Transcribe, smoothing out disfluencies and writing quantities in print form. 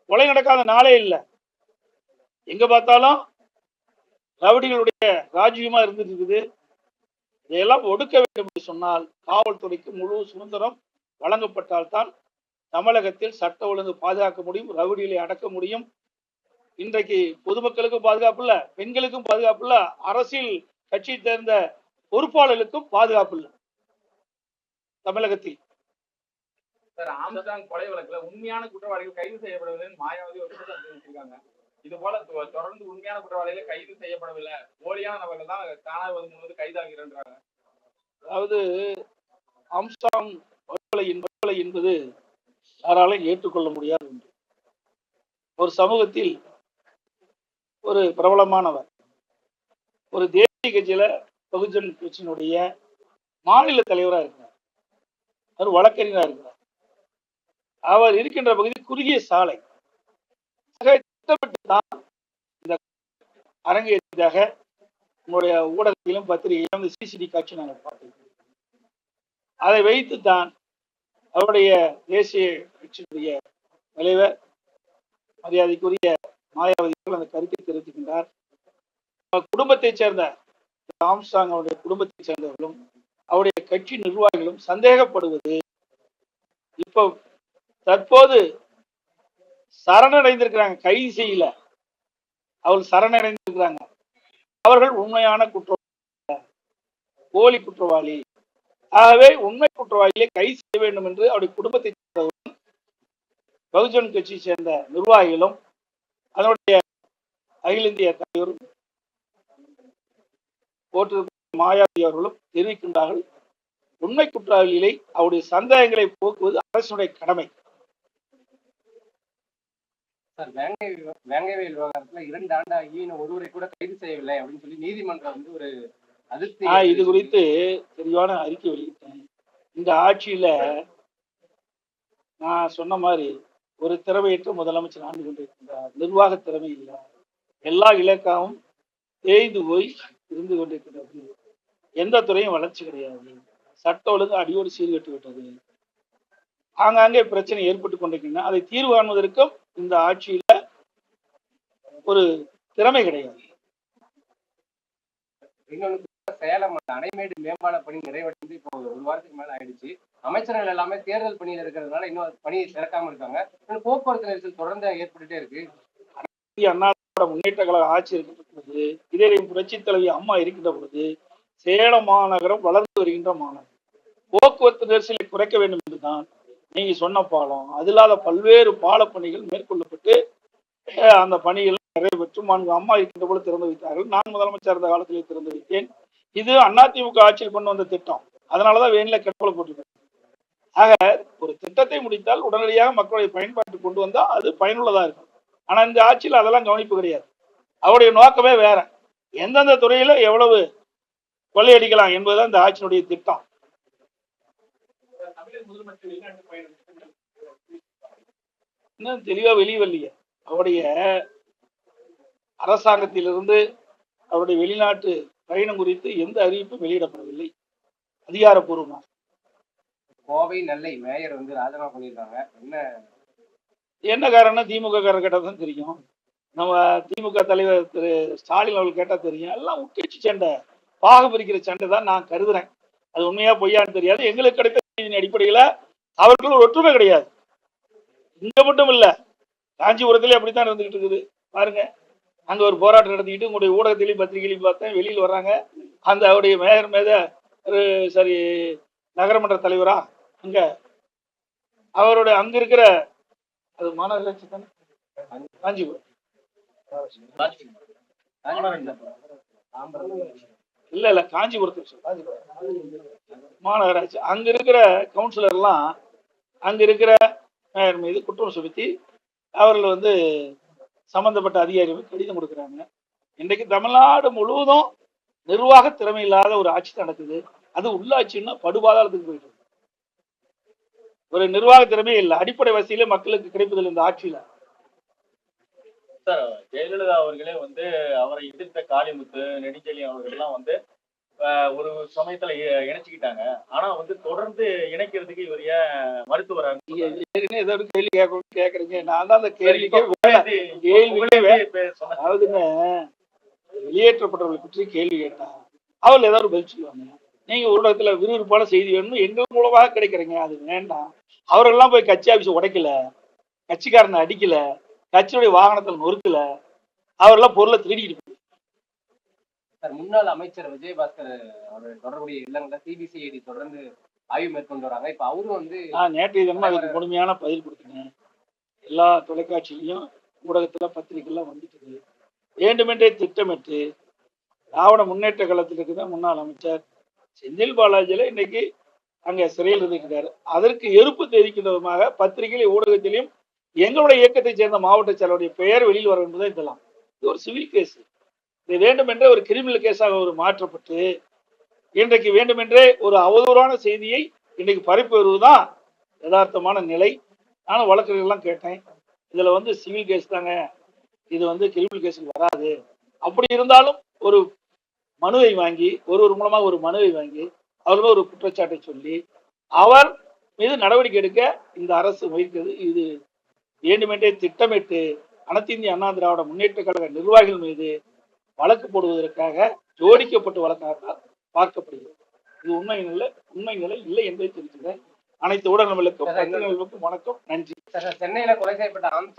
கொலை நடக்காத நாளே இல்லை. எங்க பார்த்தாலும் ரவுடிகளுடைய ராஜ்யமா இருந்துட்டு இருக்குது. இதையெல்லாம் ஒடுக்க வேண்டும் என்று சொன்னால் காவல்துறைக்கு முழு சுதந்திரம் வழங்கப்பட்டால்தான் தமிழகத்தில் சட்ட ஒழுங்கு பாதுகாக்க முடியும், ரவுடிகளை அடக்க முடியும். இன்றைக்கு பொதுமக்களுக்கும் பாதுகாப்பு இல்ல, பெண்களுக்கும் பாதுகாப்பு இல்ல, அரசியல் கட்சியை சேர்ந்த பொறுப்பாளர்களுக்கும் பாதுகாப்பு இல்ல தமிழகத்தில். ஆம்ஸ்ட்ராங் கொலை வழக்குல உண்மையான குற்றவாளிகள் கைது செய்யப்படவில்லை மாயாவதி ஒரு குற்றம் தெரிவிச்சிருக்காங்க. இது போல தொடர்ந்து உண்மையான குற்றவாளிகள் கைது செய்யப்படவில்லை, போலியான நபர்கள் தான் காணாமல் கைதாகிறாங்க. அதாவது ஆம்ஸ்ட்ராங் கொலை என்பது யாராலும் ஏற்றுக்கொள்ள முடியாது ஒன்று. ஒரு சமூகத்தில் ஒரு பிரபலமானவர், ஒரு தேசிய கட்சியில பகுஜன் கட்சியினுடைய மாநில தலைவராக இருக்கிறார், அவர் வழக்கறிஞராக இருக்கிறார். அவர் இருக்கின்ற பகுதி குறுகிய சாலை திட்டமிட்டுதான் இந்த அரங்கேற்றதாக உங்களுடைய ஊடகத்திலும் பத்திரிகையிலும் சிசிடி காட்சி நாங்கள் பார்த்தோம். அதை வைத்துத்தான் அவருடைய தேசிய கட்சியினுடைய தலைவர் மரியாதைக்குரிய மாயாவதி அந்த கருத்தை தெரிவிக்கின்றார். குடும்பத்தைச் சேர்ந்த ஆம்ஸ்ட்ராங் அவருடைய குடும்பத்தைச் சேர்ந்தவர்களும் அவருடைய கட்சி நிர்வாகிகளும் சந்தேகப்படுவது இப்போ தற்போது சரணடைந்திருக்கிறாங்க, கைது செய்யல, அவர்கள் சரணடைந்திருக்கிறாங்க. அவர்கள் உண்மையான குற்றவாளி, போலி குற்றவாளி. ஆகவே உண்மை குற்றவாளியை கைது செய்ய வேண்டும் என்று அவருடைய குடும்பத்தை சேர்ந்தவர்களும் பகுஜன் கட்சியை சேர்ந்த நிர்வாகிகளும் அதனுடைய அகில இந்திய தலைவரும் மாயாவதி அவர்களும் தெரிவிக்கின்றார்கள். உண்மை குற்றவாளிகளை அவருடைய சந்தேகங்களை போக்குவது அரசுடைய கடமை. வேங்கைவேல் விவகாரத்துல 2 ஆண்டு ஆகி ஒருவரை கூட கைது செய்யவில்லை அப்படின்னு சொல்லி நீதிமன்றம் வந்து ஒரு அதிருப்தி. இது குறித்து தெளிவான அறிக்கை வெளியிட்டேன். இந்த ஆட்சியில நான் சொன்ன மாதிரி ஒரு திறமையற்ற முதலமைச்சர் ஆண்டு கொண்டிருக்கின்றார். நிர்வாக திறமை இல்லை, எல்லா இலக்காவும் தேய்ந்து போய் இருந்து கொண்டிருக்கிறது. எந்த துறையும் வளர்ச்சி கிடையாது, சட்ட ஒழுங்கு அடியோடு சீர்கட்டு விட்டது, ஆங்காங்கே பிரச்சனை ஏற்பட்டு கொண்டிருக்கின்றன. அதை தீர்வு காணுவதற்கும் இந்த ஆட்சியில ஒரு திறமை கிடையாது. சேலம் அணைமேடு மேம்பால பணி நிறைவடைந்து இப்போ 1 வாரத்துக்கு மேல ஆயிடுச்சு. அமைச்சர்கள் எல்லாமே தேர்தல் பணியில் இருக்கிறதுனால இன்னும் பணியை திறக்காம இருக்காங்க. போக்குவரத்து நெரிசல் தொடர்ந்து ஏற்பட்டுட்டே இருக்கு. அண்ணா முன்னேற்ற கழக ஆட்சி இருக்கின்ற பொழுது, இதே புரட்சி தலைவி அம்மா இருக்கின்ற பொழுது சேலம் மாநகரம் வளர்ந்து வருகின்ற மாநகரம். போக்குவரத்து நெரிசலை குறைக்க வேண்டும் என்றுதான் நீங்க சொன்ன பாலம், அது இல்லாத பல்வேறு பால பணிகள் மேற்கொள்ளப்பட்டு அந்த பணிகள் நிறைவேற்று அம்மா இருக்கின்ற பொழுது திறந்து வைத்தார்கள். நான் முதலமைச்சர் இருந்த காலத்திலே திறந்து வைத்தேன். இது அதிமுக ஆட்சியில் கொண்டு வந்த திட்டம், அதனாலதான் வேணில கெட்டப்பல போட்டிருக்கேன். ஆக ஒரு திட்டத்தை முடித்தால் உடனடியாக மக்களுடைய பயன்பாட்டுக்கு கொண்டு வந்தா அது பயனுள்ளதா இருக்கும். ஆனா இந்த ஆட்சியில் அதெல்லாம் கவனிப்பு கிடையாது. அவருடைய நோக்கமே வேற, எந்தெந்த துறையில எவ்வளவு கொள்ளையடிக்கலாம் என்பதுதான் இந்த ஆட்சியினுடைய திட்டம். இன்னும் தெளிவா வெளிவரலையே. அவருடைய அரசாங்கத்திலிருந்து அவருடைய வெளிநாட்டு பயணம் குறித்து எந்த அறிவிப்பும் வெளியிடப்படவில்லை அதிகாரப்பூர்வமாக. கோவை நெல்லை மேயர் வந்து ராஜினாமா பண்ணியிருக்காங்க. என்ன காரணம் திமுக காரர் கேட்டா தான் தெரியும். நம்ம திமுக தலைவர் திரு ஸ்டாலின் அவர்கள் கேட்டா தெரியும். எல்லாம் உட்கட்சி சண்டை, பாக பிரிக்கிற சண்டை தான் நான் கருதுறேன். அது உண்மையா பொய்யான்னு தெரியாது. எங்களுக்கு கிடைத்த செய்தியின் அடிப்படையில அவர்கள் ஒரு ஒற்றுமை கிடையாது. இங்க மட்டும் இல்ல, காஞ்சிபுரத்திலே அப்படித்தான் இருந்துகிட்டு இருக்குது. பாருங்க, அங்க ஒரு போராட்டம் நடத்திக்கிட்டு உங்களுடைய ஊடகத்திலையும் பத்திரிகையிலையும் பார்த்தேன், வெளியில் வர்றாங்க. அந்த அவருடைய மேயர் மேத ஒரு சரி நகரமன்ற தலைவரா அங்க அவருடைய அங்க இருக்கிற அது மாநகராட்சி தானே காஞ்சிபுரம் இல்ல காஞ்சிபுரத்துக்கு மாநகராட்சி அங்க இருக்கிற கவுன்சிலர் எல்லாம் அங்க இருக்கிற மேயர் மீது குற்றம் சுமத்தி அவர்கள் வந்து சம்பந்தப்பட்ட அதிகாரிகள் கடிதம் கொடுக்குறாங்க. இன்றைக்கு தமிழ்நாடு முழுவதும் நிர்வாக திறமை இல்லாத ஒரு ஆட்சி நடக்குது. அது உள்ளாட்சின்னா படுபாதாளத்துக்கு போயிட்டு இருக்கு. ஒரு நிர்வாக திறமையே இல்லை, அடிப்படை வசதியில மக்களுக்கு கிடைப்பதில்லை இந்த ஆட்சியில. சார், ஜெயலலிதா அவர்களே வந்து அவரை எதிர்த்த காளிமுத்து, நெடுஞ்செழியன் அவர்கள் எல்லாம் வந்து ஒரு சமயத்துல இணைச்சுக்கிட்டாங்க. ஆனா வந்து தொடர்ந்து இணைக்கிறதுக்கு இவர் ஏன் மறுத்து வராரு? நீங்க ஏற்கனவே ஏதோ ஒரு கேள்வி கேக்குறீங்க. நான் தான் அந்த இப்ப கேள்விக்கே கேள்விக்கே புகழேந்தி சொன்ன அதாவதுங்க, வெளியேற்றப்பட்டவர்களை பற்றி கேள்வி கேட்டா அவர்கள் ஏதாவது ஒரு பதில் சொல்லுவாங்க. நீங்க ஊடகத்துல விறுவிறுப்பான செய்தி வேணும்னு எங்கள் மூலமாக கிடைக்கிறீங்க, அது வேண்டாம். அவர்கள்லாம் போய் கட்சி ஆபீஸ் உடைக்கல, கட்சிக்காரனை அடிக்கல, கட்சியுடைய வாகனத்தில் நொறுக்கல, அவரெல்லாம் பொருளை திருடிட்டு சார், முன்னாள் அமைச்சர் விஜயபாஸ்கர் அவர் தொடர்புடைய இல்லங்களை சிபிசிஐடி தொடர்ந்து ஆய்வு மேற்கொண்டு வராங்க. இப்ப அவரும் வந்து நான் நேற்றைய தினம் அதுக்கு முழுமையான பதில் கொடுத்தேன். எல்லா தொலைக்காட்சியிலையும் ஊடகத்துல பத்திரிகைலாம் வந்துட்டு வேண்டுமென்றே திட்டமிட்டு திராவிட முன்னேற்ற கழகத்தில் இருக்கிற முன்னாள் அமைச்சர் செந்தில் பாலாஜியில இன்னைக்கு அங்க சிறையில் இருக்கிறாரு. அதற்கு எதிர்ப்பு தெரிவிக்கின்ற விதமாக பத்திரிகையிலும் ஊடகத்திலையும் எங்களுடைய இயக்கத்தை சேர்ந்த மாவட்ட செயலருடைய பெயர் வெளியில் வர என்பதை இதெல்லாம் இது ஒரு சிவில் கேஸ். இது வேண்டுமென்றே ஒரு கிரிமினல் கேஸாக ஒரு மாற்றப்பட்டு இன்றைக்கு வேண்டுமென்றே ஒரு அவதூறான செய்தியை இன்னைக்கு பரப்பி வருவதுதான் யதார்த்தமான நிலை. நானும் வழக்கறிஞர்கள்லாம் கேட்டேன், இதுல வந்து சிவில் கேஸ் தாங்க, இது வந்து கிரிமினல் கேஸுக்கு வராது. அப்படி இருந்தாலும் ஒரு மனுவை வாங்கி ஒருவர் மூலமாக ஒரு மனுவை வாங்கி அவர்கள் ஒரு குற்றச்சாட்டை சொல்லி அவர் மீது நடவடிக்கை எடுக்க இந்த அரசு முயற்சிக்கிறது. இது வேண்டுமென்றே திட்டமிட்டு அனைத்து இந்திய அண்ணா திராவிட முன்னேற்ற கழக நிர்வாகிகள் மீது வழக்கு போடுவதற்காக ஜோடிக்கப்பட்ட வழக்காக பார்க்கப்படுகிறது. இது உண்மை நிலை இல்லை என்பதை தெரிவிக்கிறேன். அனைத்து ஊடகங்களுக்கும் வணக்கம், நன்றி. சென்னையில கொலை செய்யப்பட்ட ஆம்ஸ்டாங்